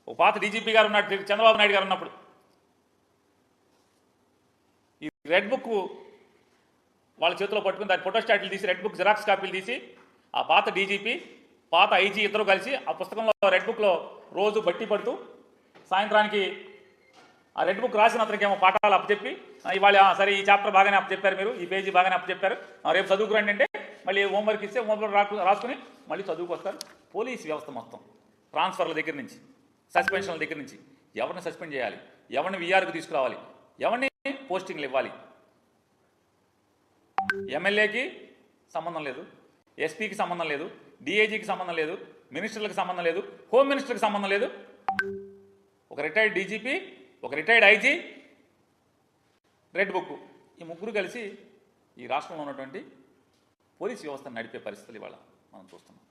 ఒక పాత డీజీపీ గారు ఉన్నాడు, చంద్రబాబు నాయుడు గారు ఉన్నప్పుడు. ఈ రెడ్ బుక్ వాళ్ళ చేతిలో పట్టుకుని దాని ఫోటోస్టాట్లు తీసి, రెడ్ బుక్ జిరాక్స్ కాపీలు తీసి, ఆ పాత డీజీపీ పాత ఐజీ ఇద్దరు కలిసి ఆ పుస్తకంలో రెడ్ బుక్లో రోజు బట్టి పడుతూ సాయంత్రానికి ఆ రెడ్ బుక్ రాసిన అతనికి ఏమో పాఠాలు అప్పచెప్పి, ఇవాళ సరే ఈ చాప్టర్ బాగానే అప్పచెప్పారు, మీరు ఈ పేజీ బాగానే అప్పచెప్పారు, రేపు చదువుకురండి అంటే మళ్ళీ హోంవర్క్ ఇస్తే హోంవర్క్ రాసుకుని మళ్ళీ చదువుకొస్తారు. పోలీస్ వ్యవస్థ మొత్తం ట్రాన్స్ఫర్ల దగ్గర నుంచి, సస్పెన్షన్ల దగ్గర నుంచి, ఎవరిని సస్పెండ్ చేయాలి, ఎవరిని వీఆర్కు తీసుకురావాలి, ఎవరిని పోస్టింగ్లు ఇవ్వాలి, ఎమ్మెల్యేకి సంబంధం లేదు, ఎస్పీకి సంబంధం లేదు, డిఐజీకి సంబంధం లేదు, మినిస్టర్లకు సంబంధం లేదు, హోమ్ మినిస్టర్కి సంబంధం లేదు. ఒక రిటైర్డ్ డీజీపీ, ఒక రిటైర్డ్ ఐజీ, రెడ్ బుక్, ఈ ముగ్గురు కలిసి ఈ రాష్ట్రంలో ఉన్నటువంటి పోలీస్ వ్యవస్థను నడిపే పరిస్థితులు ఇవాళ మనం చూస్తున్నాం.